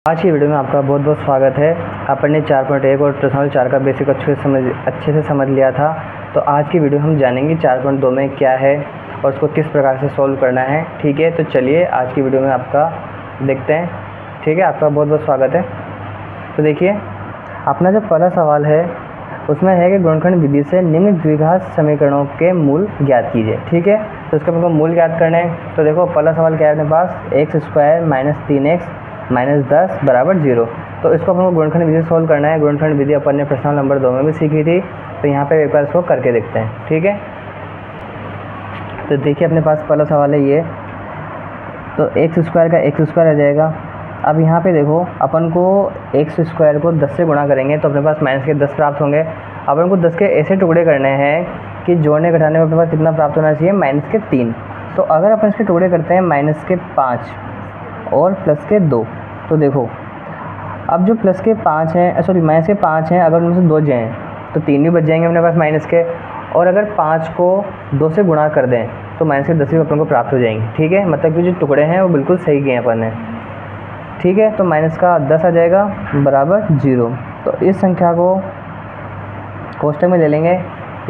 आज की वीडियो में आपका बहुत बहुत स्वागत है। अपन ने 4.1 और प्रश्नावली 4 का बेसिक अच्छे से समझ लिया था। तो आज की वीडियो हम जानेंगे 4.2 में क्या है और उसको किस प्रकार से सॉल्व करना है। ठीक है, तो चलिए आज की वीडियो में आपका देखते हैं। ठीक है, आपका बहुत बहुत स्वागत है। तो देखिए, अपना जो पहला सवाल है उसमें है कि गुणनखंड विधि से निम्न द्विघात समीकरणों के मूल ज्ञात कीजिए। ठीक है, तो इसका हमको मूल ज्ञात करना है। तो देखो, पहला सवाल क्या है अपने पास, x² - 3x - 10 = 0। तो इसको हमको गुणनखंड विधि से सोल्व करना है। गुणनखंड विधि अपन ने प्रश्न नंबर 2 में भी सीखी थी, तो यहाँ पे एक बार इसको करके देखते हैं। ठीक है, तो देखिए अपने पास पहला सवाल है ये। तो x² का x² आ जाएगा। अब यहाँ पे देखो, अपन को x² को 10 से गुणा करेंगे तो अपने पास माइनस के 10 प्राप्त होंगे। अपन को 10 के ऐसे टुकड़े करने हैं कि जोड़ने घटाने में अपने पास कितना प्राप्त होना चाहिए, -3। तो अगर अपन इसके टुकड़े करते हैं -5 और +2, तो देखो अब जो +5 हैं, -5 हैं, अगर उनमें से 2 जाएँ तो 3 भी बच जाएंगे अपने पास माइनस के। और अगर 5 को 2 से गुणा कर दें तो -10 भी अपन को प्राप्त हो जाएंगे। ठीक है, मतलब कि जो टुकड़े हैं वो बिल्कुल सही किए अपन ने। ठीक है, तो -10 आ जाएगा बराबर 0। तो इस संख्या को कोष्ठक में ले लेंगे,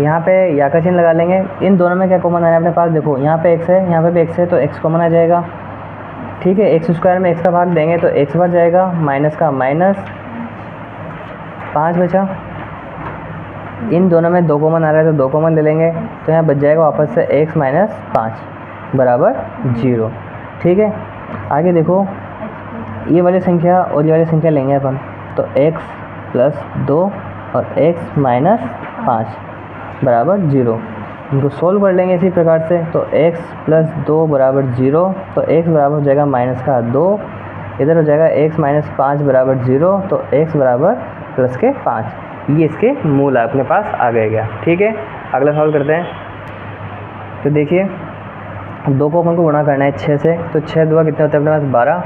यहाँ पे या का चिन्ह लगा लेंगे। इन दोनों में क्या कॉमन आ रहा है अपने पास, देखो यहाँ पे x है, यहाँ पे भी x है, तो x कॉमन आ जाएगा। ठीक है, x² में x का भाग देंगे तो x बच जाएगा, माइनस का माइनस, 5 बचा। इन दोनों में 2 कॉमन आ रहा है तो 2 कॉमन ले लेंगे, तो यहाँ बच जाएगा वापस से x - 5 बराबर 0। ठीक है, आगे देखो, ये वाली संख्या और ये वाली संख्या लेंगे अपन, तो x + 2 और x - 5 बराबर 0। इनको सोल्व कर लेंगे इसी प्रकार से। तो x + 2 बराबर 0, तो x बराबर हो जाएगा -2, इधर हो जाएगा x - 5 बराबर 0, तो x बराबर +5। ये इसके मूल अपने पास आ गया। ठीक है, अगला सवाल करते हैं। तो देखिए, 2 को अपन को गुणा करना है 6 से, तो 6 2 कितने होते हैं अपने पास 12।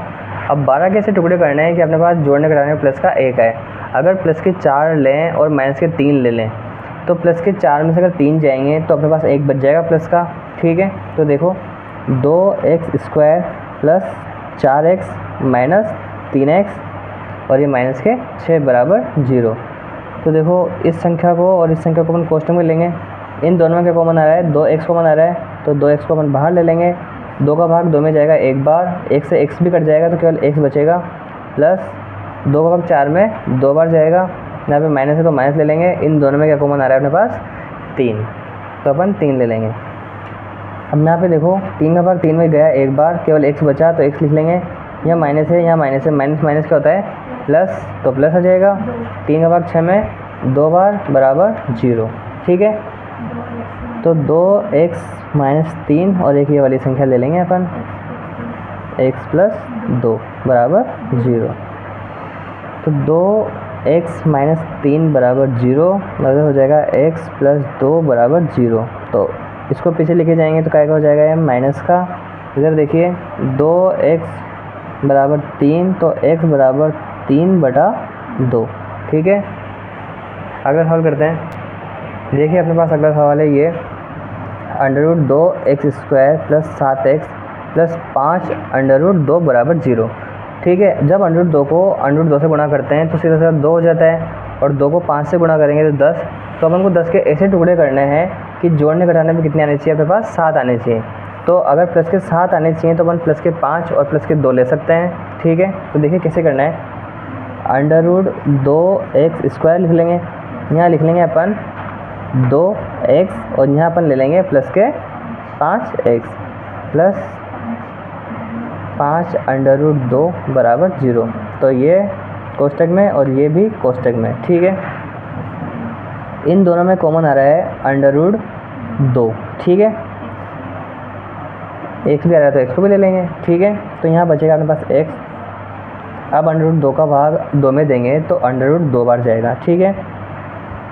अब 12 के ऐसे टुकड़े करने हैं कि अपने पास जोड़ने घटाने में प्लस का 1 है। अगर प्लस के 4 लें और माइनस के 3 ले लें, तो प्लस के 4 में से अगर 3 जाएंगे तो अपने पास 1 बच जाएगा प्लस का। ठीक है, तो देखो 2x² + 4x - 3x और ये माइनस के 6 बराबर 0। तो देखो, इस संख्या को और इस संख्या को अपन कोष्ठक में लेंगे। इन दोनों में क्या कॉमन आ रहा है, 2x कॉमन आ रहा है, तो 2x को अपन बाहर ले लेंगे। 2 का भाग 2 में जाएगा एक बार, 1 से x भी कट जाएगा तो केवल x बचेगा, प्लस 2 का भाग 4 में 2 बार जाएगा। यहाँ पे माइनस है तो माइनस ले लेंगे। इन दोनों में क्या कॉमन आ रहा है अपने पास, 3, तो अपन 3 ले लेंगे। अब यहाँ पे देखो, 3 का भाग 3 में गया एक बार, केवल x बचा तो x लिख लेंगे। यहाँ माइनस है, यहाँ माइनस है, माइनस माइनस क्या होता है, प्लस, तो प्लस आ जाएगा। 3 का भाग 6 में 2 बार बराबर 0। ठीक है, तो 2x - 3 और एक ये वाली संख्या ले लेंगे अपन, x + 2 बराबर 0। तो 2x - 3 बराबर 0 मतलब हो जाएगा x + 2 बराबर 0। तो इसको पीछे लेके जाएंगे तो क्या हो जाएगा, ये माइनस का। इधर देखिए 2x बराबर 3, तो x बराबर 3/2। ठीक है, अगला सवाल करते हैं। देखिए अपने पास अगला सवाल है ये, √2x² + 7x + 5√2 बराबर 0। ठीक है, जब √2 को √2 से गुणा करते हैं तो सीधा सीधा 2 हो जाता है, और 2 को 5 से गुणा करेंगे तो 10। तो अपन को 10 के ऐसे टुकड़े करने हैं कि जोड़ने घटाने में कितने आने चाहिए अपने पास, 7 आने चाहिए। तो अगर प्लस के 7 आने चाहिए तो अपन प्लस के 5 और प्लस के 2 ले सकते हैं। ठीक है, तो देखिए कैसे करना है, √2x² लिख लेंगे, यहाँ लिख लेंगे अपन 2x और यहाँ अपन ले लेंगे प्लस के 5x प्लस 5√2 बराबर 0। तो ये कोष्ठक में और ये भी कोष्ठक में। ठीक है, इन दोनों में कॉमन आ रहा है √2। ठीक है, x भी आ रहा है तो x को भी ले लेंगे। ठीक है, तो यहाँ बचेगा अपने पास x। अब √2 का भाग 2 में देंगे तो √2 बार जाएगा। ठीक है,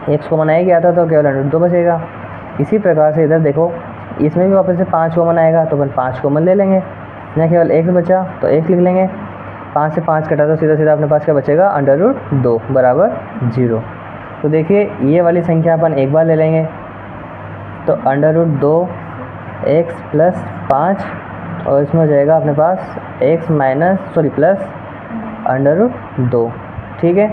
x कॉमन आ गया था तो केवल √2 बचेगा। इसी प्रकार से इधर देखो, इसमें भी वापस से 5 कॉमन आएगा तो अपन 5 कॉमन ले लेंगे। यहाँ केवल x बचा तो x लिख लेंगे। 5 से 5 कटा तो सीधा सीधा अपने पास क्या बचेगा, √2 बराबर 0। तो देखिए, ये वाली संख्या अपन एक बार ले लेंगे, तो √2x + 5 और इसमें हो जाएगा अपने पास प्लस √2, ठीक है,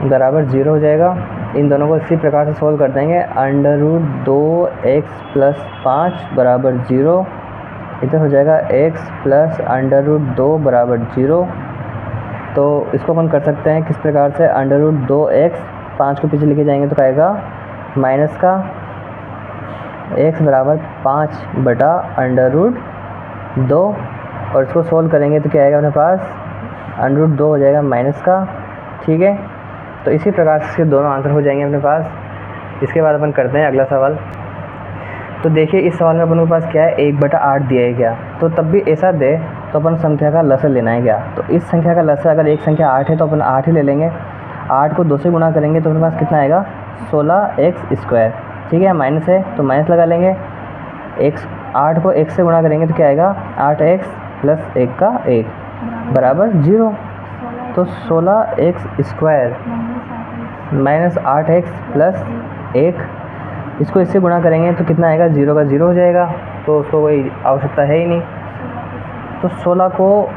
बराबर 0 हो जाएगा। इन दोनों को इसी प्रकार से सोल्व कर देंगे। √2x + 5 बराबर 0, इधर हो जाएगा x + √2 बराबर 0। तो इसको अपन कर सकते हैं किस प्रकार से, √2x 5 को पीछे लेके जाएंगे तो क्या आएगा माइनस का x बराबर 5/√2, और इसको सोल्व करेंगे तो क्या आएगा अपने पास √2 हो जाएगा माइनस का, ठीक है। तो इसी प्रकार से इसके दोनों आंसर हो जाएंगे अपने पास। इसके बाद अपन करते हैं अगला सवाल। तो देखिए इस सवाल में अपन के पास क्या है, 1/8 दिया है क्या, तो तब भी ऐसा दे तो अपन संख्या का लसर लेना है क्या। तो इस संख्या का लसर अगर एक संख्या 8 है तो अपन 8 ही ले लेंगे। 8 को 2 से गुणा करेंगे तो अपने पास कितना आएगा 16x², ठीक है, माइनस है तो माइनस लगा लेंगे। 8 को 1 से गुणा करेंगे तो क्या आएगा 8x + 1 का 1 बराबर 0। तो 16x² माइनस 8x + 1, इसको इससे गुणा करेंगे तो कितना आएगा 0 का 0 हो जाएगा, तो उसको कोई आवश्यकता है ही नहीं। तो 16 को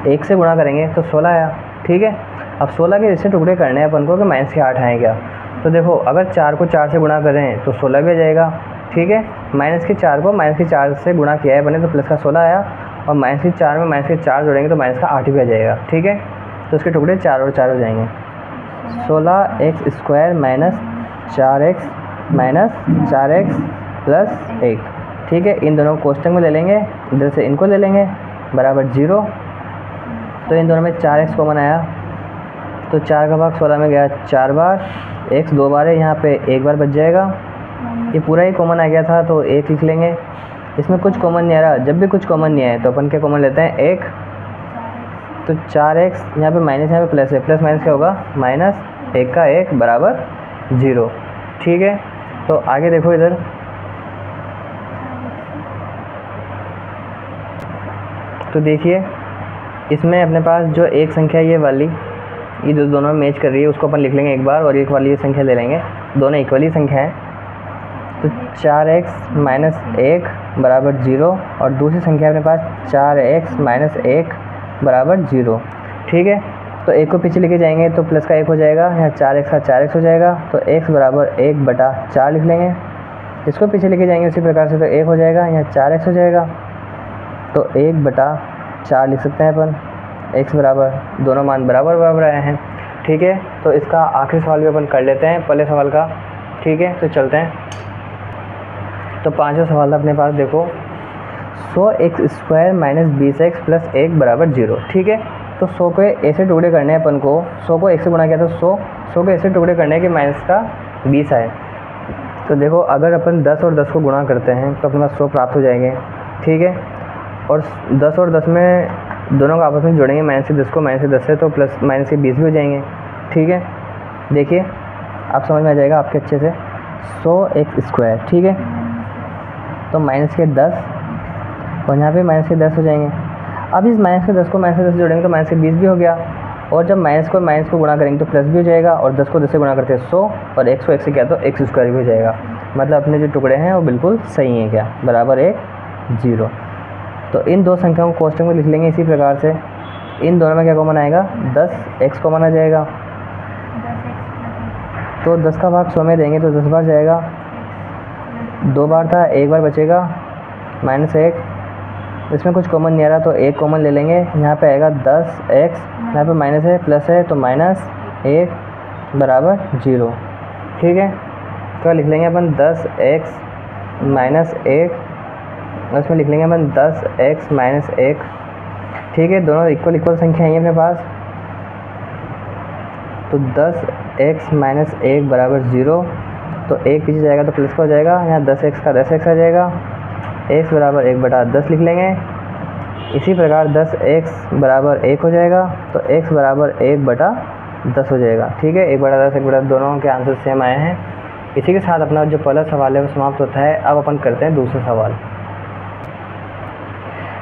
1 से गुणा करेंगे तो 16 आया, ठीक है। अब 16 के ऐसे टुकड़े करने हैं अपन को कि माइनस के 8 आए क्या। तो देखो अगर 4 को 4 से गुणा करें तो 16 भी आ जाएगा, ठीक है। माइनस के 4 को माइनस के 4 से गुणा किया है बने तो प्लस का 16 आया, और माइनस के 4 में माइनस के 4 जोड़ेंगे तो माइनस का 8 भी आ जाएगा, ठीक है। तो उसके टुकड़े 4 और 4 हो जाएंगे। 16x² minus 4x minus 4x + 1, ठीक है। इन दोनों को कोष्टक में ले लेंगे, इधर से इनको ले लेंगे बराबर 0। तो इन दोनों में 4x कॉमन आया, तो 4 का भाग 16 में गया 4 बार, x 2 बार है, यहाँ पे 1 बार बच जाएगा। ये पूरा ही कॉमन आ गया था तो 1 लिख लेंगे। इसमें कुछ कॉमन नहीं आ रहा, जब भी कुछ कॉमन नहीं आए तो अपन क्या कॉमन लेते हैं 1। तो 4x यहाँ पे माइनस, यहाँ पे प्लस है, प्लस माइनस क्या होगा माइनस, 1 का 1 बराबर 0, ठीक है। तो आगे देखो इधर, तो देखिए इसमें अपने पास जो एक संख्या ये वाली, ये जो दोनों में मैच कर रही है उसको अपन लिख लेंगे एक बार, और एक वाली ये संख्या ले लेंगे, दोनों इक्वल ही संख्या है। तो 4x - 1 बराबर 0, और दूसरी संख्या अपने पास 4x - 1 बराबर 0, ठीक है। तो 1 को पीछे लेके जाएंगे तो प्लस का 1 हो जाएगा, यहाँ 4x का 4x हो जाएगा, तो x बराबर 1/4 लिख लेंगे। इसको पीछे लेके जाएंगे उसी प्रकार से तो 1 हो जाएगा, यहाँ 4x हो जाएगा, तो 1/4 लिख सकते हैं अपन। x बराबर, दोनों मान बराबर बराबर आए हैं, ठीक है। तो इसका आखिरी सवाल भी अपन कर लेते हैं पहले सवाल का, ठीक है। तो चलते हैं। तो पांचवा सवाल अपने पास देखो, 100x² माइनस 20x + 1 बराबर 0, ठीक है। तो 100 के ऐसे टुकड़े करने हैं अपन को, 100 को 1 से गुणा किया तो 100 के ऐसे टुकड़े करने हैं कि माइनस का 20 आए। तो देखो अगर अपन 10 और 10 को गुणा करते हैं तो अपने पास 100 प्राप्त हो जाएंगे, ठीक है। और 10 और 10 में दोनों को आपस में जोड़ेंगे, माइनस के 10 को माइनस के 10 से, तो प्लस माइनस के 20 भी हो जाएंगे, ठीक है। देखिए आप समझ में आ जाएगा आपके अच्छे से। 100x², ठीक है, तो माइनस के 10 और यहाँ पे माइनस के 10 हो जाएंगे। अब इस माइनस के 10 को माइनस के 10 से जोड़ेंगे तो माइनस के 20 भी हो गया, और जब माइनस को गुणा करेंगे तो प्लस भी हो जाएगा, और 10 को 10 से गुणा करते हैं 100, और x को 1 से किया तो x² भी हो जाएगा। मतलब अपने जो टुकड़े हैं वो बिल्कुल सही हैं क्या, बराबर 1 0। तो इन दो संख्याओं को कोष्टक में लिख लेंगे इसी प्रकार से। इन दोनों में क्या कॉमन आएगा 10x कॉमन आ जाएगा, तो 10 का भाग 100 में देंगे तो 10 बार जाएगा, 2 बार था 1 बार बचेगा -1। इसमें कुछ कॉमन नहीं आ रहा तो 1 कॉमन ले लेंगे, यहाँ पे आएगा 10x, यहाँ पे माइनस है प्लस है तो -1 बराबर 0, ठीक है। तो लिख लेंगे अपन 10x - 1, उसमें लिख लेंगे अपन 10x - 1, ठीक है। दोनों इक्वल संख्या है अपने पास, तो 10x - 1 बराबर 0, तो 1 पीछे जाएगा तो प्लस का हो जाएगा, यहाँ 10x का 10x आ जाएगा, x बराबर 1/10 लिख लेंगे। इसी प्रकार 10x बराबर 1 हो जाएगा, तो x बराबर 1/10 हो जाएगा, ठीक है। 1/10 1/10 दोनों के आंसर सेम आए हैं। इसी के साथ अपना जो पहला सवाल है वो समाप्त होता है। अब अपन करते हैं दूसरा सवाल।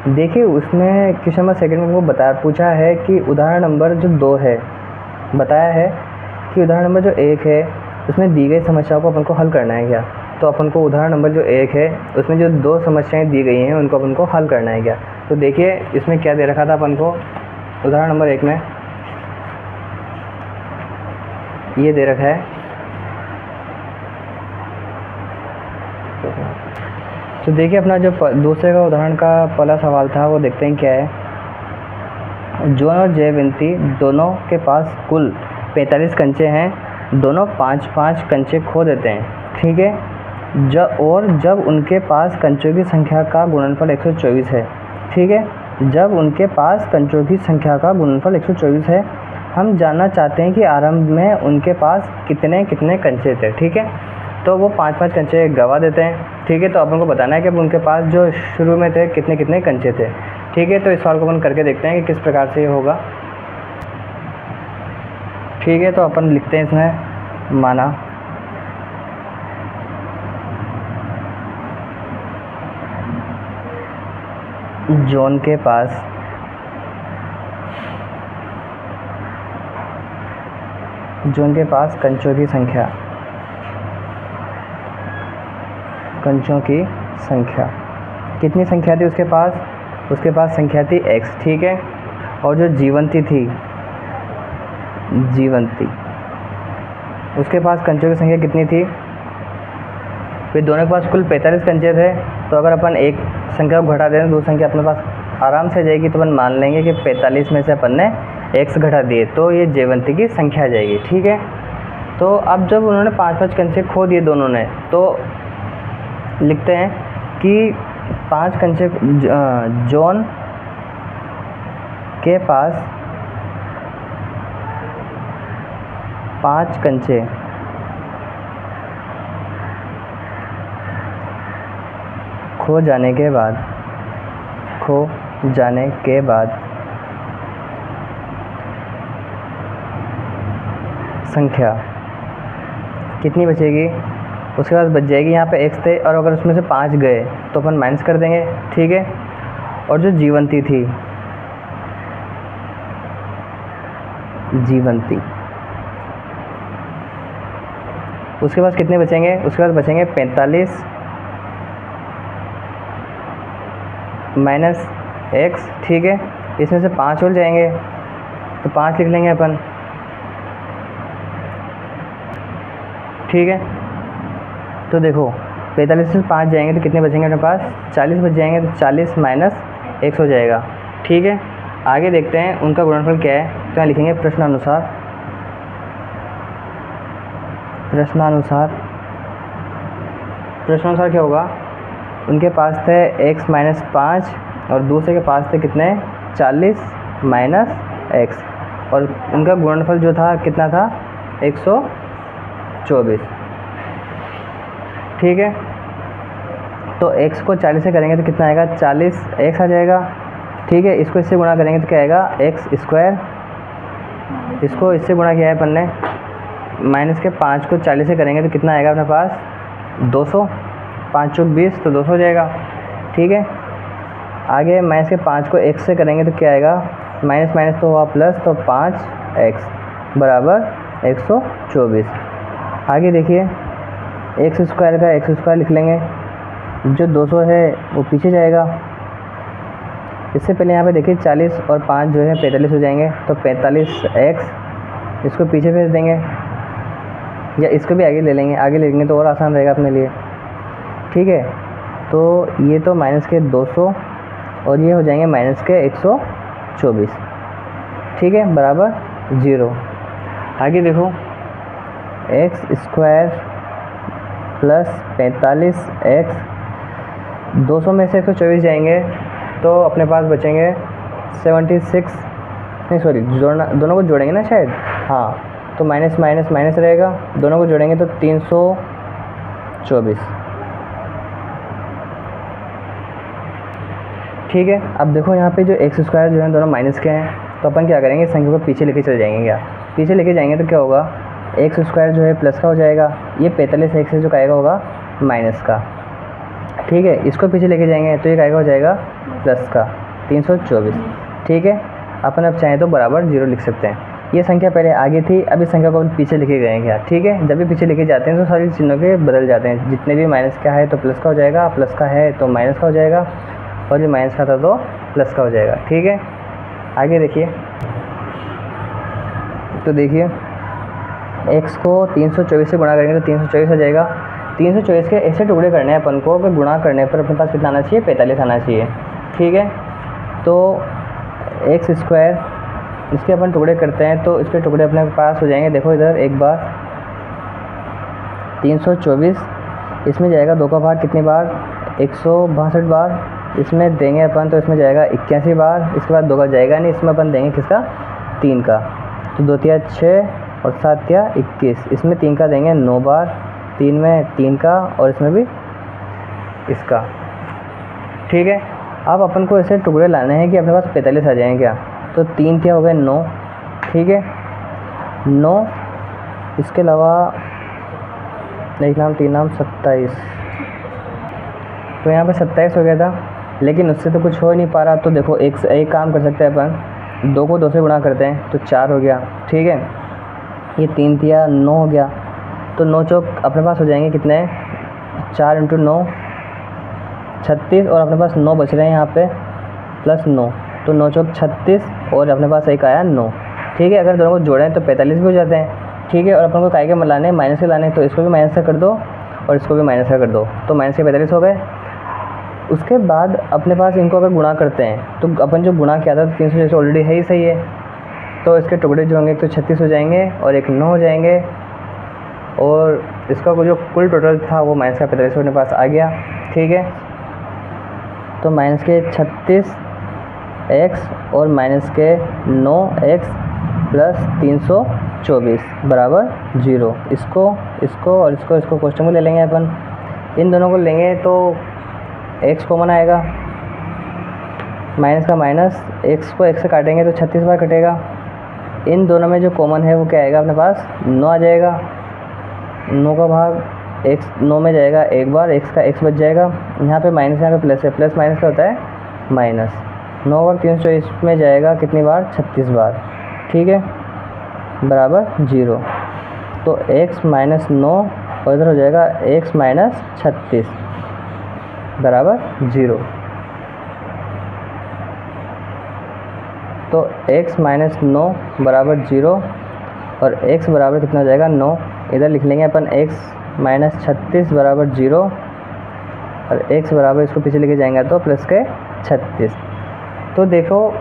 देखिए उसमें क्वेश्चन नंबर सेकंड में हमको पूछा है कि उदाहरण नंबर जो 2 है, बताया है कि उदाहरण नंबर जो 1 है उसमें दी गई समस्याओं को अपन को हल करना है क्या। तो अपन को उदाहरण नंबर जो 1 है उसमें जो 2 समस्याएं दी गई हैं उनको अपन को हल करना है क्या। तो देखिए इसमें क्या दे रखा था अपन को उदाहरण नंबर 1 में ये दे रखा है। तो देखिए अपना जो दूसरे का उदाहरण का पहला सवाल था वो देखते हैं क्या है। जॉन और जयवंती दोनों के पास कुल 45 कंचे हैं, दोनों 5-5 कंचे खो देते हैं, ठीक है। जब उनके पास कंचों की संख्या का गुणनफल 124 है, ठीक है। जब उनके पास कंचों की संख्या का गुणनफल 124 है, हम जानना चाहते हैं कि आरंभ में उनके पास कितने कितने कंचे थे, ठीक है। तो वो 5-5 कंचे गवा देते हैं, ठीक है। तो अपन को बताना है कि अब उनके पास जो शुरू में थे कितने कितने कंचे थे, ठीक है। तो इस सवाल को अपन करके देखते हैं कि किस प्रकार से ये होगा, ठीक है। तो अपन लिखते हैं इसमें, माना जॉन के पास कंचों की संख्या कितनी संख्या थी उसके पास संख्या थी x, ठीक है। और जो जीवंती उसके पास कंचों की संख्या कितनी थी, फिर दोनों के पास कुल 45 कंचे थे। तो अगर अपन एक संख्या को घटा दें तो दूसरी संख्या अपने पास आराम से जाएगी। तो अपन मान लेंगे कि 45 में से अपन ने x घटा दिए तो ये जयवंती की संख्या आ जाएगी, ठीक है। तो अब जब उन्होंने 5-5 कंचे खो दिए दोनों ने, तो लिखते हैं कि 5 कंचे जॉन के पास 5 कंचे खो जाने के बाद संख्या कितनी बचेगी, उसके बाद बच जाएगी। यहाँ पे x थे और अगर उसमें से 5 गए तो अपन माइनस कर देंगे, ठीक है। और जो जीवंती थी, उसके पास कितने बचेंगे, उसके पास बचेंगे 45 माइनस x, ठीक है। इसमें से 5 उड़ जाएंगे तो 5 लिख लेंगे अपन, ठीक है। तो देखो 45 से 5 जाएंगे तो कितने बचेंगे अपने पास, 40 बच जाएंगे। तो 40 माइनस x हो जाएगा, ठीक है। आगे देखते हैं उनका गुणनफल क्या है। तो यहाँ लिखेंगे प्रश्नानुसार क्या होगा, उनके पास थे x माइनस 5 और दूसरे के पास थे कितने 40 माइनस x, और उनका गुणनफल जो था कितना था 124, ठीक है। तो x को 40 से करेंगे तो कितना आएगा 40x आ जाएगा, ठीक है। इसको इससे गुणा करेंगे तो क्या आएगा x², इसको इससे गुणा किया है अपन ने, माइनस के 5 को 40 से करेंगे तो कितना आएगा अपने पास 200, 5 चौक 20 तो 200 हो जाएगा, ठीक है। आगे माइनस के 5 को x से करेंगे तो क्या आएगा, माइनस माइनस तो हुआ प्लस, तो 5x बराबर 124। आगे देखिए x² का x² लिख लेंगे, जो 200 है वो पीछे जाएगा। इससे पहले यहाँ पे देखिए 40 और 5 जो है 45 हो जाएंगे, तो 45x इसको पीछे भेज देंगे, या इसको भी आगे ले लेंगे तो और आसान रहेगा अपने लिए, ठीक है। तो ये तो माइनस के 200 और ये हो जाएंगे माइनस के 124, ठीक है, बराबर 0। आगे देखो x² प्लस 45x, 200 में से 124 जाएंगे तो अपने पास बचेंगे 76, नहीं सॉरी दोनों को जोड़ेंगे ना शायद, हाँ। तो माइनस माइनस माइनस रहेगा, दोनों को जोड़ेंगे तो 324, ठीक है। अब देखो यहाँ पे जो x² जो है दोनों माइनस के हैं, तो अपन क्या करेंगे संख्या को पीछे लेके चले जाएंगे। क्या पीछे लेके जाएंगे तो क्या होगा, x² जो है प्लस का हो जाएगा, ये 45x से जो आएगा होगा माइनस का, ठीक है। इसको पीछे लेके जाएंगे तो ये आएगा हो जाएगा प्लस का 324, ठीक है। अपन अब चाहें तो बराबर 0 लिख सकते हैं। ये संख्या पहले आगे थी, अब इस संख्या को अपन पीछे लेके गए क्या, ठीक है। जब भी पीछे लेके जाते हैं तो सारी चिन्हों के बदल जाते हैं, जितने भी माइनस का है तो प्लस का हो जाएगा, प्लस का है तो माइनस का हो जाएगा, और जो माइनस का था तो प्लस का हो जाएगा, ठीक है। आगे देखिए, तो देखिए x को 324 से गुणा करेंगे तो 324 हो जाएगा। 324 के ऐसे टुकड़े करने हैं अपन को कि गुणा करने पर अपने पास कितना आना चाहिए, 45 आना चाहिए। ठीक है, तो एक्स स्क्वायर इसके अपन टुकड़े करते हैं तो इसके टुकड़े अपने पास हो जाएंगे। देखो इधर एक बार 324, इसमें जाएगा 2 का भाग कितनी बार, 162 बार। इसमें देंगे अपन तो इसमें जाएगा 81 बार। इसके बाद 2 का जाएगा नहीं, इसमें अपन देंगे किसका, 3 का। तो 2 तिया 6 और 7 तिया 21। इसमें 3 का देंगे 9 बार, 3 में 3 का और इसमें भी इसका। ठीक है, अब अपन को ऐसे टुकड़े लाने हैं कि अपने पास 45 आ जाएंगे क्या। तो 3 तिया हो गए 9। ठीक है, 9, इसके अलावा एक नाम 3 नाम 27। तो यहाँ पे 27 हो गया था, लेकिन उससे तो कुछ हो ही नहीं पा रहा। तो देखो एक काम कर सकते हैं अपन, 2 को 2 से गुणा करते हैं तो 4 हो गया। ठीक है, ये 3 तिया 9 हो गया। तो 9 चौक अपने पास हो जाएंगे कितने, 4 × 9 36, और अपने पास 9 बच रहे हैं यहाँ पे प्लस 9, तो 9 चौक 36 और अपने पास एक आया 9। ठीक है, अगर दोनों को जोड़ें तो 45 भी हो जाते हैं। ठीक है, और अपन को काय के लाने, माइनस के लाने, तो इसको भी माइनस का कर दो और इसको भी माइनस का कर दो, तो माइनस के 45 हो गए। उसके बाद अपने पास इनको अगर गुणा करते हैं तो अपन जो गुणा किया था 300 ऑलरेडी है ही, सही है। तो इसके टुकड़े जो होंगे एक तो 36 हो जाएंगे और एक 9 हो जाएंगे, और इसका जो कुल टोटल था वो माइनस का 45 अपने पास आ गया। ठीक है, तो माइनस के 36x और माइनस के 9x प्लस 324 बराबर 0। इसको और इसको क्वेश्चन में ले लेंगे अपन। इन दोनों को लेंगे तो x कॉमन आएगा, माइनस का माइनस, x को x से काटेंगे तो 36 बार कटेगा। इन दोनों में जो कॉमन है वो क्या आएगा, अपने पास 9 आ जाएगा। 9 का भाग x 9 में जाएगा एक बार, x का x बच जाएगा। यहाँ पे माइनस, यहाँ पे प्लस है, प्लस माइनस का होता है माइनस। 9 बार 324 में जाएगा कितनी बार, 36 बार। ठीक है, बराबर 0। तो x माइनस 9 और इधर हो जाएगा x माइनस 36 बराबर 0। तो x माइनस 9 बराबर 0 और x बराबर कितना हो जाएगा, 9। इधर लिख लेंगे अपन x माइनस 36 बराबर 0 और x बराबर, इसको पीछे लेके जाएंगे तो प्लस के 36। तो देखो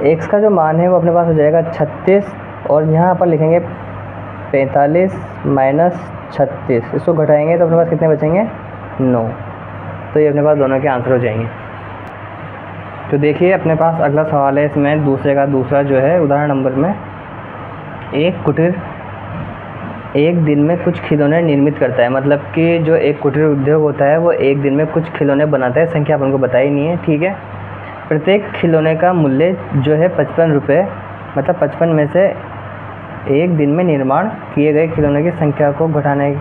x का जो मान है वो अपने पास हो जाएगा 36, और यहाँ अपन लिखेंगे 45 माइनस 36। इसको घटाएंगे तो अपने पास कितने बचेंगे, 9। तो ये अपने पास दोनों के आंसर हो जाएंगे। तो देखिए अपने पास अगला सवाल है, इसमें दूसरा जो है उदाहरण नंबर में, एक कुटीर एक दिन में कुछ खिलौने निर्मित करता है। मतलब कि जो एक कुटीर उद्योग होता है वो एक दिन में कुछ खिलौने बनाता है, संख्या अपन को बताई नहीं है। ठीक है, प्रत्येक खिलौने का मूल्य जो है 55 रुपये, मतलब 55 में से एक दिन में निर्माण किए गए खिलौने की संख्या को घटाने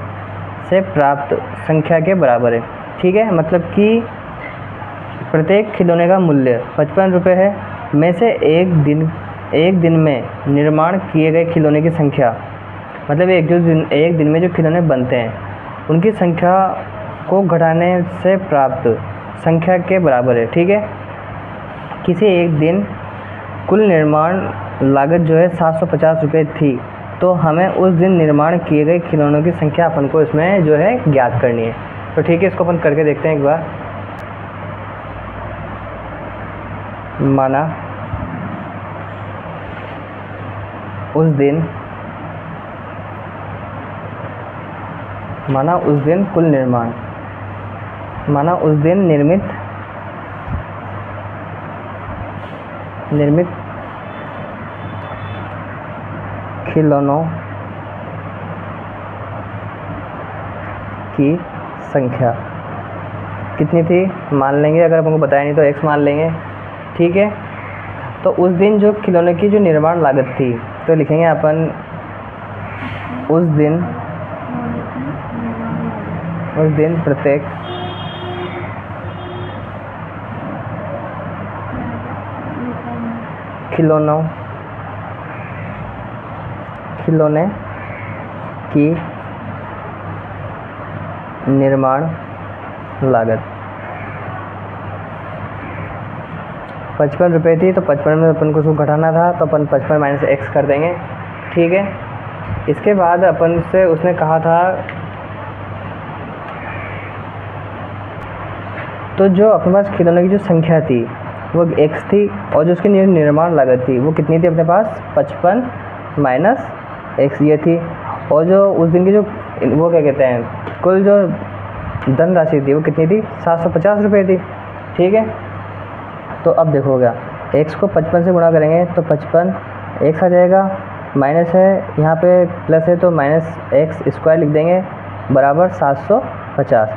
से प्राप्त संख्या के बराबर है। ठीक है, मतलब कि प्रत्येक खिलौने का मूल्य 55 रुपये है, में से एक दिन में निर्माण किए गए खिलौने की संख्या, मतलब एक दिन में जो खिलौने बनते हैं उनकी संख्या को घटाने से प्राप्त संख्या के बराबर है। ठीक है, किसी एक दिन कुल निर्माण लागत जो है 750 रुपये थी, तो हमें उस दिन निर्माण किए गए खिलौनों की संख्या अपन को इसमें जो है ज्ञात करनी है। तो ठीक है, इसको अपन करके देखते हैं एक बार। माना उस दिन कुल निर्माण, माना उस दिन निर्मित खिलौनों की संख्या कितनी थी, मान लेंगे। अगर अपन को बताया नहीं तो x मान लेंगे। ठीक है, तो उस दिन जो खिलौने की जो निर्माण लागत थी, तो लिखेंगे अपन उस दिन प्रत्येक खिलौने की निर्माण लागत 55 रुपये थी, तो 55 में अपन को उसको घटाना था, तो अपन 55 माइनस एक्स कर देंगे। ठीक है, इसके बाद अपन से उसने कहा था तो जो अपने पास खिलौने की जो संख्या थी वो x थी, और जो उसकी निर्माण लागत थी वो कितनी थी अपने पास 55 माइनस एक्स ये थी। और जो उस दिन की जो वो क्या कहते हैं कुल जो धनराशि थी वो कितनी थी 750 रुपये थी। ठीक है, तो अब देखोगा x को 55 से गुणा करेंगे तो 55 x आ जाएगा, माइनस है यहाँ पे प्लस है तो माइनस एक्स स्क्वायर लिख देंगे बराबर 750।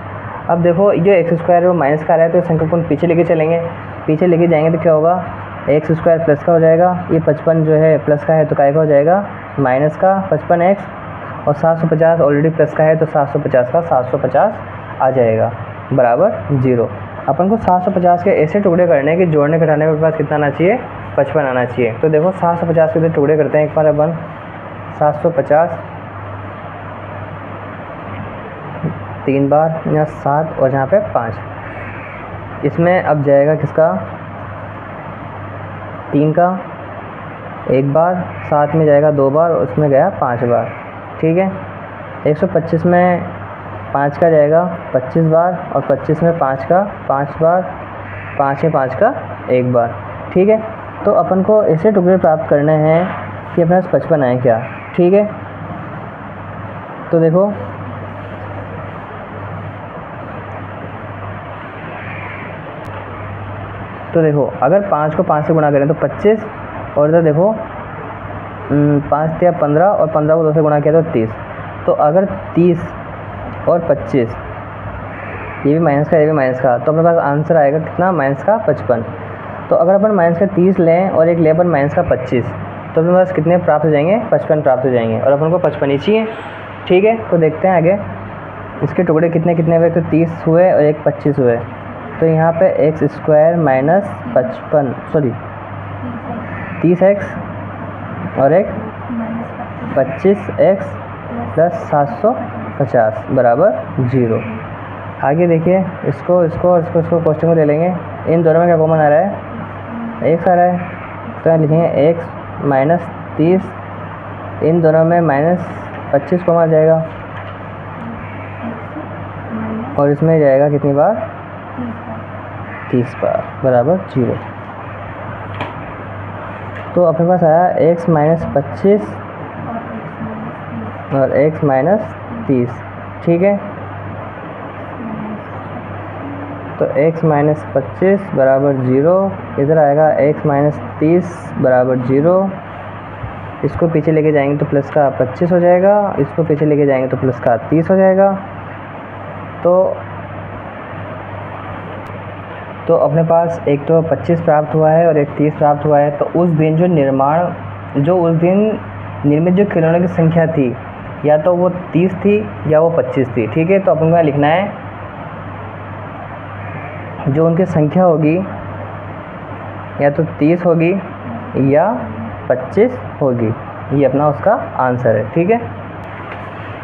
अब देखो जो एक्स स्क्वायर है वो माइनस का आ रहा है, तो संख्या को पीछे लेके चलेंगे, पीछे लेके जाएंगे तो क्या होगा एक्स स्क्वायर प्लस का हो जाएगा, ये 55 जो है प्लस का है तो काय का हो जाएगा माइनस का 55x, और 750 ऑलरेडी प्लस का है तो 750 का 750 आ जाएगा बराबर 0। अपन को 750 के ऐसे टुकड़े करने के जोड़ने घटाने में पास कितना आना चाहिए 55 आना चाहिए। तो देखो 750 के टुकड़े करते हैं एक बार अपन 750 3 बार यहाँ 7 और यहाँ पे 5, इसमें अब जाएगा किसका 3 का 1 बार, 7 में जाएगा 2 बार और उसमें गया 5 बार। ठीक है, 125 में 5 का जाएगा 25 बार, और 25 में 5 का 5 बार, 5 में 5 का 1 बार। ठीक है, तो अपन को ऐसे टुकड़े प्राप्त करने हैं कि अपने पास 55 आए क्या। ठीक है, तो देखो अगर 5 को 5 से गुणा करें तो 25, और इधर देखो 5 या 15 और 15 को 2 से गुणा किया तो 30। तो अगर 30 और 25 ये भी माइनस का ये भी माइनस का, तो अपने पास आंसर आएगा कितना माइनस का 55। तो अगर अपन माइनस का 30 लें और एक ले अपन माइनस का 25, तो अपने पास कितने प्राप्त हो जाएंगे 55 प्राप्त हो जाएंगे, और अपन को 55 ही चाहिए। ठीक है, तो देखते हैं आगे इसके टुकड़े कितने कितने हुए, तो 30 हुए और एक 25 हुए, तो यहाँ पे x square minus 55 sorry 30x और एक 25x प्लस 750 बराबर 0। आगे देखिए इसको और इसको क्वेश्चन को ले लेंगे, इन दोनों में क्या कॉमन आ रहा है x आ रहा है, तो यहाँ लिखेंगे x माइनस 30, इन दोनों में माइनस 25 कॉमन आ जाएगा, और इसमें जाएगा कितनी बार 30 बार बराबर 0। तो अपने पास आया x माइनस 25 और x माइनस 30। ठीक है, तो x माइनस 25 बराबर 0, इधर आएगा x माइनस 30 बराबर 0, इसको पीछे लेके जाएंगे तो प्लस का 25 हो जाएगा, इसको पीछे लेके जाएंगे तो प्लस का 30 हो जाएगा। तो अपने पास एक तो 25 प्राप्त हुआ है और एक 30 प्राप्त हुआ है। तो उस दिन उस दिन निर्मित जो खिलौने की संख्या थी या तो वो 30 थी या वो 25 थी। ठीक है, तो अपन को लिखना है जो उनकी संख्या होगी या तो 30 होगी या 25 होगी, ये अपना उसका आंसर है। ठीक है,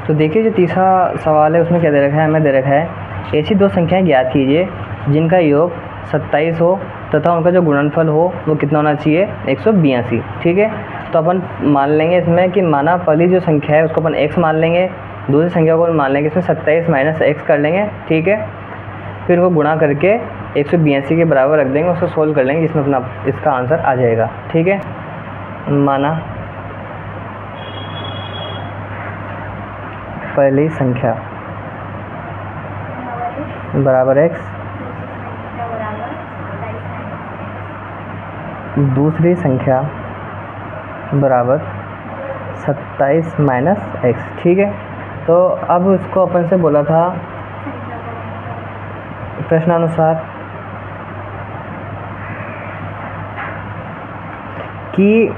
तो देखिए जो तीसरा सवाल है उसमें क्या दे रखा है, हमें दे रखा है ऐसी दो संख्याएं ज्ञात कीजिए जिनका योग 27 हो तथा उनका जो गुणनफल हो वो कितना होना चाहिए 182। ठीक है, तो अपन मान लेंगे इसमें कि माना पहली जो संख्या है उसको अपन x मान लेंगे, दूसरी संख्या को मान लेंगे इसमें 27 माइनस x कर लेंगे। ठीक है, फिर वो गुणा करके 182 के बराबर रख देंगे, उसको सोल्व कर लेंगे जिसमें अपना इसका आंसर आ जाएगा। ठीक है, माना पहली संख्या बराबर x, दूसरी संख्या बराबर 27 माइनस x। ठीक है, तो अब इसको अपन से बोला था प्रश्नानुसार कि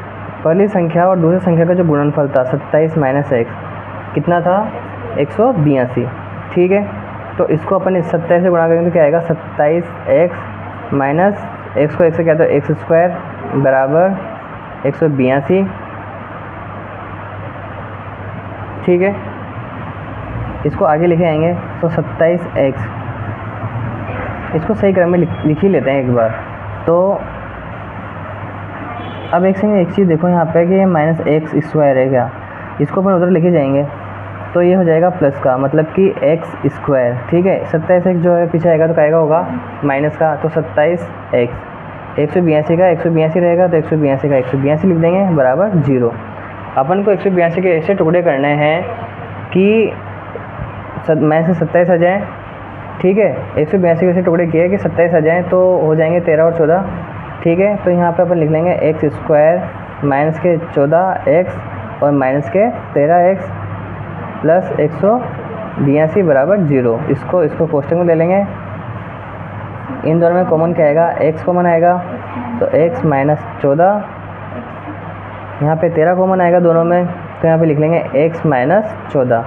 पहली संख्या और दूसरी संख्या का जो गुणनफल था 27 माइनस x कितना था 182। ठीक है, तो इसको अपन इस 27 से गुणा करेंगे तो क्या आएगा 27x माइनस x को x से क्या था एक्स स्क्वायर बराबर 182। ठीक है, इसको आगे लिखे आएंगे तो 27x, इसको सही क्रम में लिख ही लेते हैं एक बार। तो अब एक चीज़ देखो यहाँ पे कि ये माइनस एक्स स्क्वायर है क्या, इसको अपन उधर लेके जाएंगे तो ये हो जाएगा प्लस का, मतलब कि एक्स स्क्वायर। ठीक है, 27x जो है पीछे आएगा तो क्या होगा माइनस का, तो 27x 182 का 182 रहेगा तो 182 का 182 लिख देंगे बराबर 0। अपन को 182 के ऐसे टुकड़े करने हैं कि में से 27 आ जाएँ। ठीक है, 182 के ऐसे टुकड़े किए कि 27 आ जाएँ तो हो जाएंगे 13 और 14। ठीक है, तो यहाँ पे अपन लिख लेंगे एक्स स्क्वायर माइनस के 14x और माइनस के 13x प्लस 182 बराबर 0। इसको कोष्टक में ले लेंगे। इन दोनों में कॉमन क्या आएगा, x कॉमन आएगा तो x माइनस 14, यहाँ पे 13 कॉमन आएगा दोनों में तो यहाँ पे लिख लेंगे x माइनस 14।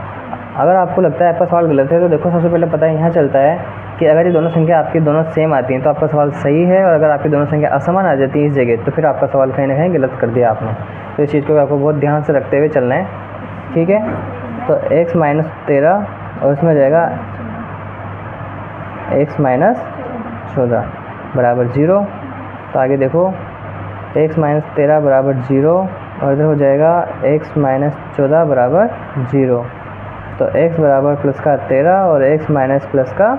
अगर आपको लगता है आपका सवाल गलत है तो देखो सबसे पहले पता यहाँ चलता है कि अगर ये दोनों संख्या आपकी दोनों सेम आती हैं तो आपका सवाल सही है, और अगर आपकी दोनों संख्या असमान आ जाती है इस जगह तो फिर आपका सवाल कहीं ना कहीं गलत कर दिया आपने। तो इस चीज़ को आपको बहुत ध्यान से रखते हुए चलना है। ठीक है, तो x माइनस 13 और इसमें जाएगा x माइनस 14 बराबर 0। तो आगे देखो x माइनस 13 बराबर 0 और इधर हो जाएगा x माइनस 14 बराबर 0। तो x बराबर प्लस का 13 और x माइनस प्लस का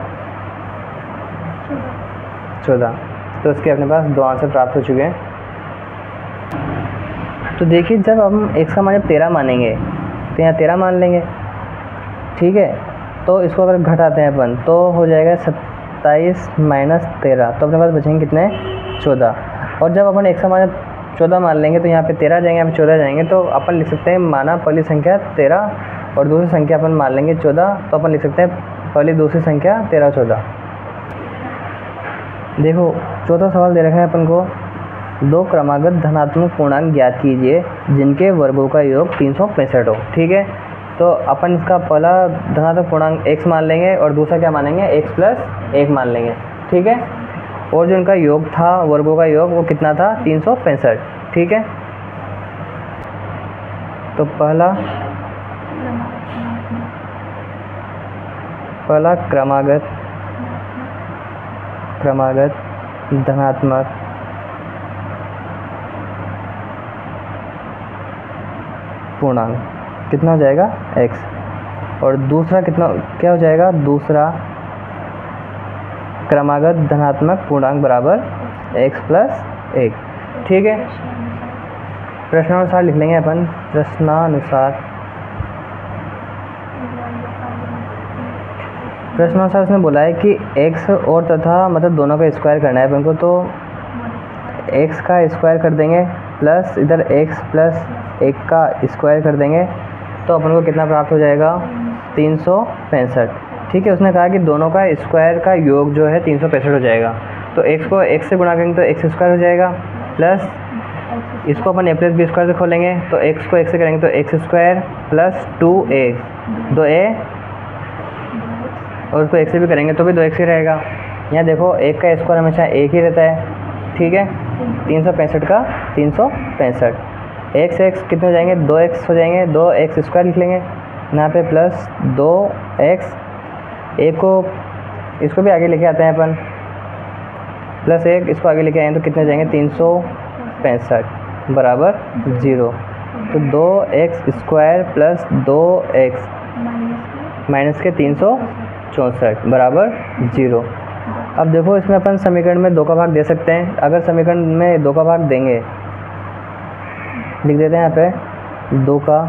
14। तो इसके अपने पास दो आंसर प्राप्त हो चुके हैं। तो देखिए जब हम x का मान जब 13 मानेंगे तो यहाँ 13 मान लेंगे। ठीक है, तो इसको अगर घटाते हैं अपन तो हो जाएगा 27 माइनस 13, तो अपने पास बचेंगे कितने 14। और जब अपन x का मान 14 मान लेंगे तो यहाँ पे 13 जाएंगे, यहाँ पे 14 जाएंगे, तो अपन लिख सकते हैं माना पहली संख्या 13 और दूसरी संख्या अपन मान लेंगे 14, तो अपन लिख सकते हैं पहली दूसरी संख्या 13 14। देखो चौथा सवाल दे रखा है अपन को, दो क्रमागत धनात्मक पूर्णांक ज्ञात कीजिए जिनके वर्गों का योग 365 हो। ठीक है, तो अपन इसका पहला धनात्मक पूर्णांक x मान लेंगे और दूसरा क्या मानेंगे x प्लस 1 मान लेंगे। ठीक है, और जो इनका योग था वर्गों का योग वो कितना था 365। ठीक है, तो पहला क्रमागत धनात्मक पूर्णांक कितना हो जाएगा x, और दूसरा क्या हो जाएगा, दूसरा क्रमागत धनात्मक पूर्णांक बराबर x प्लस 1। ठीक है, प्रश्नानुसार लिख लेंगे अपन। प्रश्नानुसार इसमें बोला है कि x और तथा मतलब दोनों का स्क्वायर करना है अपन को, तो x का स्क्वायर कर देंगे प्लस इधर x प्लस 1 का स्क्वायर कर देंगे तो अपन को कितना प्राप्त हो जाएगा 365। ठीक है, उसने कहा कि दोनों का स्क्वायर का योग जो है 365 हो जाएगा, तो x को x से गुणा करेंगे तो x स्क्वायर हो जाएगा, प्लस इसको अपन a प्लस बी स्क्वायर से खोलेंगे तो x को x से करेंगे तो x square plus 2a 2a और उसको 1 से भी करेंगे तो भी 2x ही रहेगा। यहाँ देखो 1 का स्क्वायर हमेशा 1 ही रहता है। ठीक है, 365 का 365, x x कितने हो जाएंगे 2x हो जाएंगे, 2x स्क्वायर लिख लेंगे यहाँ पे प्लस 2x, एक को इसको भी आगे लेके आते हैं अपन, प्लस 1 इसको आगे लेके आएंगे तो कितने हो जाएंगे 365 बराबर 0। तो 2x square plus 2x minus के 364 बराबर 0। अब देखो इसमें अपन समीकरण में 2 का भाग दे सकते हैं। अगर समीकरण में 2 का भाग देंगे, लिख देते हैं यहाँ पे 2 का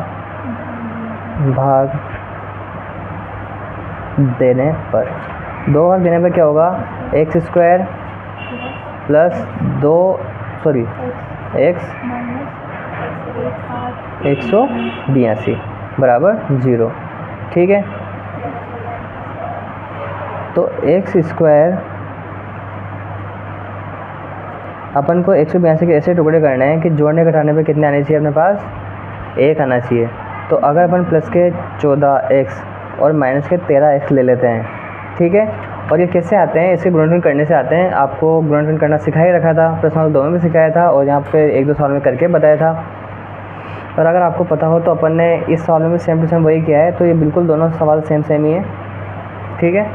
भाग देने पर, 2 भाग देने पर क्या होगा x स्क्वायर प्लस x 182 बराबर 0। ठीक है, तो x स्क्वायर अपन को 182 के ऐसे टुकड़े करने हैं कि जोड़ने घटाने पे कितने आने चाहिए अपने पास 1 आना चाहिए। तो अगर अपन प्लस के 14x और माइनस के 13x ले लेते हैं, ठीक है, और ये कैसे आते हैं, इसे गुणनखंड करने से आते हैं। आपको गुणनखंड करना सिखा ही रखा था, प्रश्न नंबर 2 में भी सिखाया था और यहाँ पे 1-2 सवाल में करके बताया था। और अगर आपको पता हो तो अपन ने इस सवाल में भी सेम टू सेम वही किया है, तो ये बिल्कुल दोनों सवाल सेम ही है। ठीक है,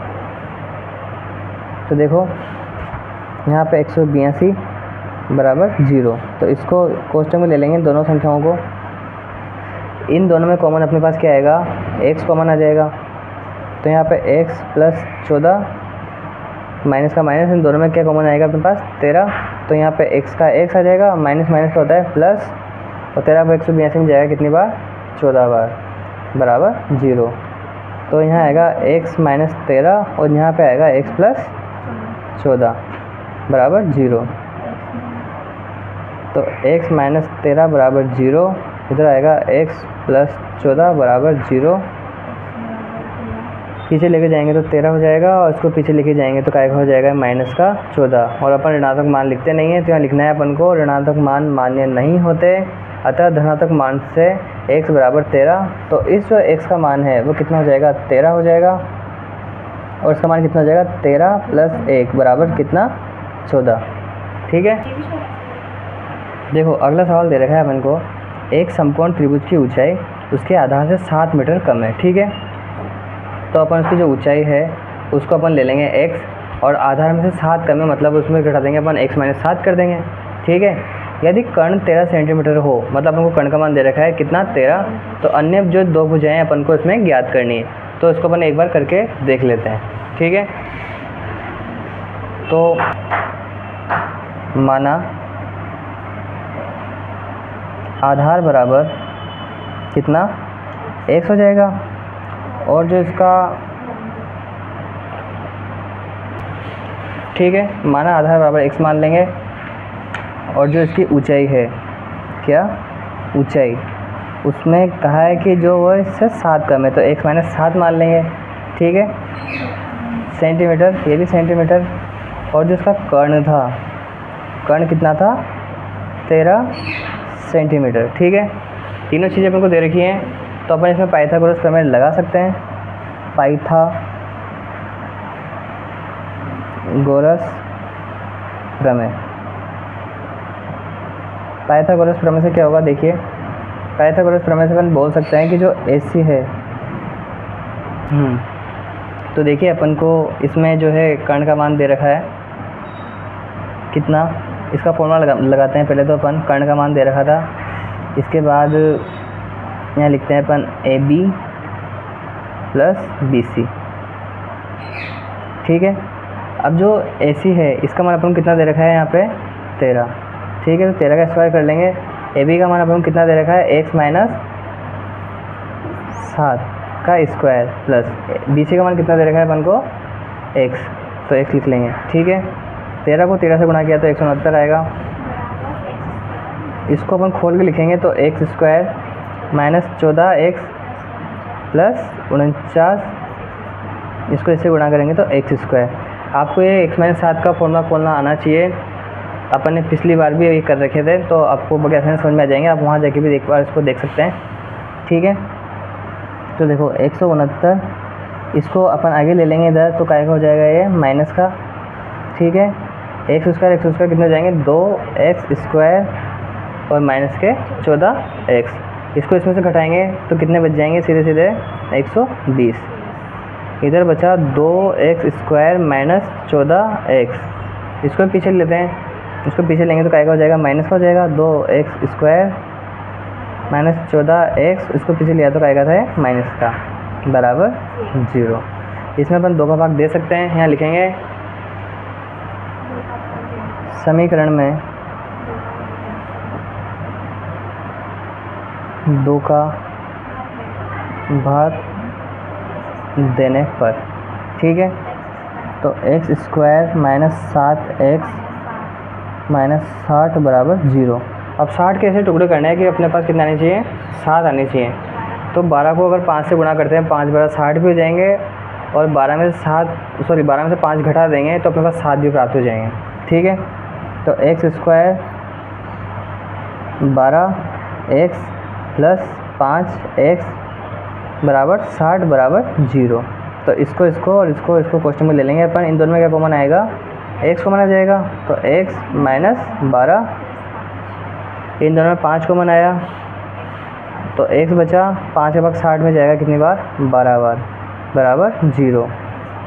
तो देखो यहाँ पे 182 बराबर 0। तो इसको कोष्टक में ले लेंगे दोनों संख्याओं को। इन दोनों में कॉमन अपने पास क्या आएगा, x कॉमन आ जाएगा। तो यहाँ पे x प्लस 14 माइनस का माइनस, इन दोनों में क्या कॉमन आएगा अपने पास 13। तो यहाँ पे x का x आ जाएगा, माइनस माइनस का होता है प्लस, और 13 को 182 में जाएगा कितनी बार, 14 बार, बराबर 0। तो यहाँ आएगा x माइनस 13 और यहाँ पे आएगा x प्लस 14 बराबर 0। तो x माइनस 13 बराबर 0, इधर आएगा x प्लस 14 बराबर 0। पीछे लेके जाएंगे तो 13 हो जाएगा, और इसको पीछे लेके जाएंगे तो काय हो जाएगा माइनस का 14। और अपन ऋणात्मक मान लिखते नहीं है, तो यहाँ लिखना है अपन को ऋणात्मक मान मान्य नहीं होते, अतः धनात्मक मान से x बराबर 13। तो इस जो x का मान है वो कितना हो जाएगा, 13 हो जाएगा, और इसका मान कितना हो जाएगा 13 प्लस 1 बराबर कितना, 14। ठीक है। देखो अगला सवाल दे रखा है अपन को, एक समकोण त्रिभुज की ऊंचाई उसके आधार से 7 मीटर कम है। ठीक है। तो अपन उसकी जो ऊंचाई है उसको अपन ले लेंगे x, और आधार में से 7 कम है, मतलब उसमें घटा देंगे अपन x माइनस 7 कर देंगे। ठीक है। यदि कर्ण 13 सेंटीमीटर हो, मतलब अपन को कर्ण का मान दे रखा है कितना, 13, तो अन्य जो दो भुजाएं अपन को इसमें ज्ञात करनी है। तो इसको अपन एक बार करके देख लेते हैं। ठीक है। तो माना आधार बराबर कितना, x हो जाएगा, और जो इसका, ठीक है, माना आधार बराबर x मान लेंगे, और जो इसकी ऊंचाई है, क्या ऊंचाई, उसमें कहा है कि जो वो इससे 7 कम है, तो x माइनस 7 मान लेंगे। ठीक है। सेंटीमीटर, ये भी सेंटीमीटर, और जो इसका कर्ण था, कर्ण कितना था, 13 सेंटीमीटर। ठीक है। तीनों चीज़ें अपन को दे रखी हैं, तो अपन इसमें पाइथागोरस प्रमेय लगा सकते हैं। पाइथागोरस प्रमेय, पाइथागोरस प्रमेय से क्या होगा, देखिए पाइथागोरस प्रमेय से अपन बोल सकते हैं कि जो AC है, तो देखिए अपन को इसमें जो है कर्ण का मान दे रखा है कितना, इसका फॉर्मूला लगाते हैं पहले। तो अपन कर्ण का मान दे रखा था, इसके बाद यहाँ लिखते हैं अपन AB प्लस BC। ठीक है। अब जो AC है इसका मान अपन को कितना दे रखा है यहाँ पे, 13। ठीक है। तो 13 का स्क्वायर कर लेंगे। AB का मान अपन को कितना दे रखा है, x माइनस 7 का स्क्वायर, प्लस BC का मान कितना दे रखा है अपन को, x, तो x लिख लेंगे। ठीक है। 13 को 13 से गुणा किया तो 169 आएगा। इसको अपन खोल के लिखेंगे तो x square minus 14x plus 49, इसको इससे गुणा करेंगे तो x स्क्वायर। आपको ये x माइनस 7 का फॉर्मूला खोलना आना चाहिए, अपन ने पिछली बार भी ये कर रखे थे, तो आपको बड़े आसानी से समझ में आ जाएंगे। आप वहाँ जाके भी एक बार इसको देख सकते हैं। ठीक है। तो देखो 169, इसको अपन आगे ले लेंगे इधर, तो काय का हो जाएगा ये माइनस का। ठीक है। x स्क्वायर कितने हो जाएंगे, 2x स्क्वायर और माइनस के 14x। इसको इसमें से घटाएंगे तो कितने बच जाएंगे, सीधे सीधे 120। इधर बचा 2x स्क्वायर माइनस 14x। इसको पीछे लेते हैं, इसको पीछे लेंगे तो काय का हो जाएगा, माइनस का हो जाएगा, 2x स्क्वायर माइनस 14x। इसको पीछे लिया तो काय का था माइनस का, बराबर 0। इसमें अपन 2 का भाग दे सकते हैं। यहाँ लिखेंगे समीकरण में 2 का भाग देने पर। ठीक है। तो x square minus 7x minus 60 बराबर 0। अब 60 के ऐसे टुकड़े करने हैं कि अपने पास कितने आने चाहिए, 7 आने चाहिए। तो 12 को अगर 5 से गुणा करते हैं, 5 12 60 भी हो जाएंगे, और 12 में से 5 घटा देंगे तो अपने पास 7 भी प्राप्त हो जाएंगे। ठीक है। तो x square 12x plus 5x बराबर 60 बराबर 0। तो इसको और इसको क्वेश्चन में ले लेंगे अपन। इन दोनों में क्या कॉमन आएगा, x कॉमन आ जाएगा, तो x माइनस 12, इन दोनों में 5 कॉमन आया तो x बचा, 5 के भाग 60 में जाएगा कितनी बार, 12 बार, बराबर 0।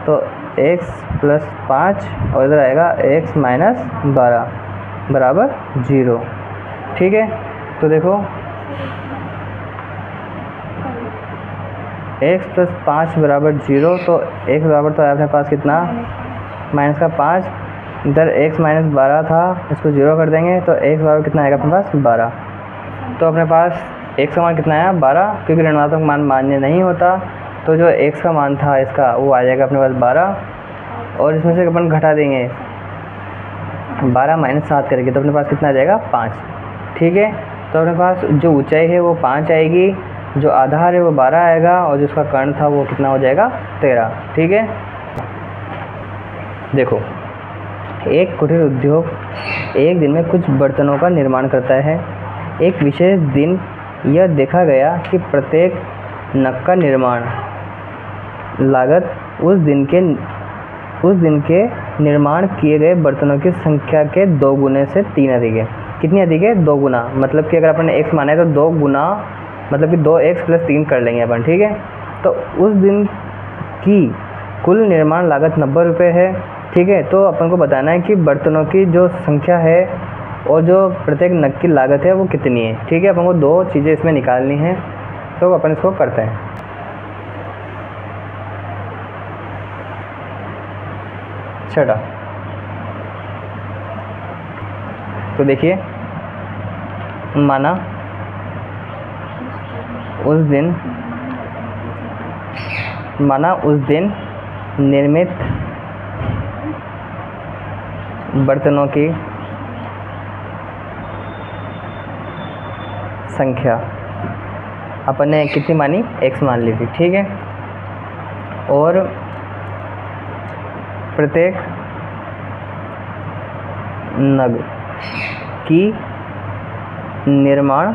तो x प्लस 5 और इधर आएगा x माइनस 12, बराबर 0। ठीक है, तो देखो x प्लस 5 बराबर 0, तो x बराबर तो है अपने पास कितना, माइनस का 5, इधर x माइनस 12 था, इसको 0 कर देंगे तो x बराबर कितना आएगा अपने पास 12। तो अपने पास x का मान कितना आया 12, क्योंकि ऋणात्मक मान मान्य नहीं होता, तो जो x का मान था इसका वो आ जाएगा अपने पास 12, और इसमें से अपन घटा देंगे 12 माइनस 7 करेंगे तो अपने पास कितना आ जाएगा 5। ठीक है, तो अपने पास जो ऊंचाई है वो 5 आएगी, जो आधार है वो 12 आएगा, और जो उसका कर्ण था वो कितना हो जाएगा 13। ठीक है, देखो एक कुटीर उद्योग एक दिन में कुछ बर्तनों का निर्माण करता है। एक विशेष दिन यह देखा गया कि प्रत्येक नग का निर्माण लागत उस दिन के निर्माण किए गए बर्तनों की संख्या के 2 गुने से 3 अधिक है। कितनी अधिक है 2 गुना, मतलब कि अगर अपन ने x माना है तो 2 गुना मतलब कि 2x प्लस 3 कर लेंगे अपन। ठीक है, तो उस दिन की कुल निर्माण लागत 90 रुपये है। ठीक है, तो अपन को बताना है कि बर्तनों की जो संख्या है और जो प्रत्येक नग की लागत है वो कितनी है। ठीक है, अपन को 2 चीज़ें इसमें निकालनी है, तो अपन इसको करते हैं। छठा, तो देखिए माना उस दिन निर्मित बर्तनों की संख्या अपन ने कितनी मानी, x मान ली थी। ठीक है, और प्रत्येक नग की निर्माण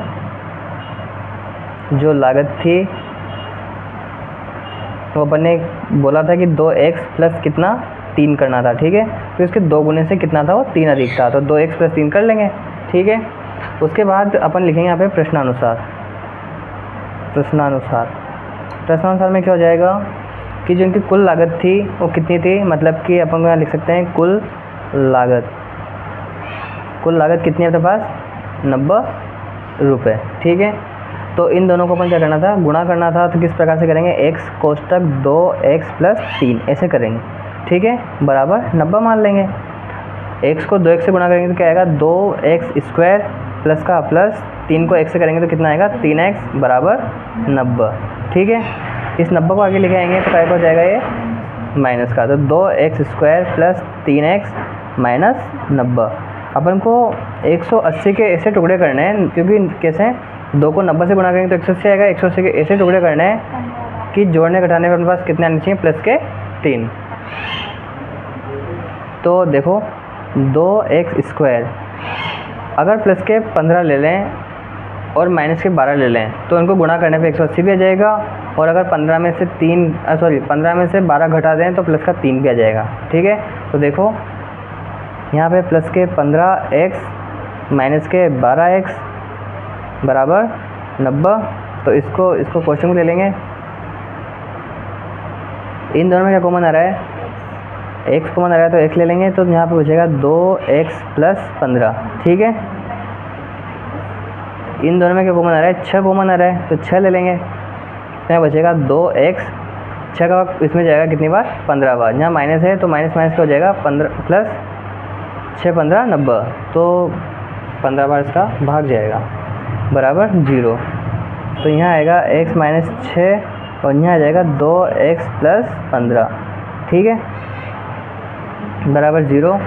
जो लागत थी तो अपन ने बोला था कि 2x प्लस कितना 3 करना था। ठीक है, तो इसके 2 गुने से कितना था वो 3 अधिक था, तो 2x प्लस 3 कर लेंगे। ठीक है, उसके बाद अपन लिखेंगे यहाँ पे प्रश्नानुसार में क्या हो जाएगा कि जो इनकी कुल लागत थी वो कितनी थी, मतलब कि अपन यहाँ लिख सकते हैं कुल लागत कितनी है अपने पास 90 रुपये। ठीक है, तो इन दोनों को अपन क्या करना था, गुणा करना था। तो किस प्रकार से करेंगे, x कोष्टक 2x प्लस 3 ऐसे करेंगे। ठीक है, बराबर 90 मान लेंगे। x को 2x से गुणा करेंगे तो क्या आएगा 2x स्क्वायर प्लस का प्लस 3 को x से करेंगे तो कितना आएगा 3x बराबर 90। ठीक है, इस 90 को आगे लेके आएंगे तो क्या हो जाएगा ये माइनस का, तो 2x square plus 3x minus 90। अपन को 180 के ऐसे टुकड़े करने हैं, क्योंकि कैसे 2 को 90 से गुणा करेंगे तो 180 आएगा। 180 के ऐसे टुकड़े करने हैं कि जोड़ने घटाने में अपने पास कितने आने चाहिए, प्लस के 3। तो देखो 2x स्क्वायर अगर प्लस के 15 ले लें और माइनस के 12 ले लें तो इनको गुणा करने पे 180 भी आ जाएगा, और अगर 15 में से 12 घटा दें तो प्लस का 3 भी आ जाएगा। ठीक है, तो देखो यहाँ पे प्लस के 15x माइनस के 12x बराबर 90। तो इसको क्वेश्चन में ले लेंगे। इन दोनों में क्या कॉमन आ रहा है, x कॉमन आ रहा है तो x ले लेंगे, तो यहाँ पे बचेगा 2x प्लस 15। ठीक है, इन दोनों में क्या कॉमन आ रहा है, 6 कॉमन आ रहा है तो 6 ले लेंगे। तो यहाँ बचेगा 2x, 6 का इसमें जाएगा कितनी बार 15 बार, यहाँ माइनस है तो माइनस माइनस का हो जाएगा 15 प्लस 6 15 90, तो 15 बार इसका भाग जाएगा बराबर 0। तो यहाँ आएगा x माइनस 6 और यहाँ आ जाएगा 2x प्लस 15। ठीक है, बराबर 0।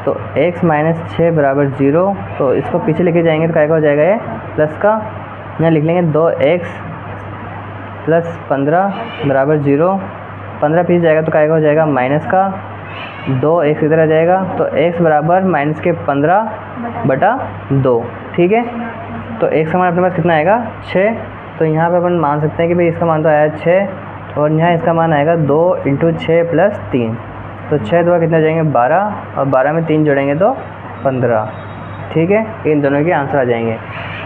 तो x माइनस 6 बराबर 0, तो इसको पीछे लेके जाएंगे तो क्या हो जाएगा ये प्लस का, यहाँ लिख लेंगे 2x प्लस 15 बराबर 0। 15 पीछे जाएगा तो क्या हो जाएगा माइनस का, 2x इधर आ जाएगा, तो x बराबर माइनस के 15/2। ठीक है, तो x का मान अपने पास कितना आएगा 6। तो यहाँ पे अपन मान सकते हैं कि भाई इसका मान तो आया 6 और यहाँ इसका मान आएगा 2 × 6 + 3, तो 6 2 कितने हो जाएंगे 12, और 12 में 3 जोड़ेंगे तो 15। ठीक है, इन दोनों के आंसर आ जाएंगे।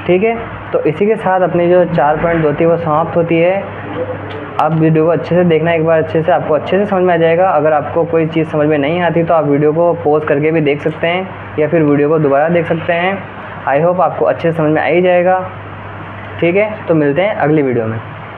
ठीक है, तो इसी के साथ अपनी जो 4 पॉइंट होती है वो समाप्त होती है। आप वीडियो को अच्छे से देखना, एक बार अच्छे से आपको अच्छे से समझ में आ जाएगा। अगर आपको कोई चीज़ समझ में नहीं आती तो आप वीडियो को पॉज करके भी देख सकते हैं। या फिर वीडियो को दोबारा देख सकते हैं। आई होप आपको अच्छे से समझ में आ ही जाएगा। ठीक है, तो मिलते हैं अगली वीडियो में।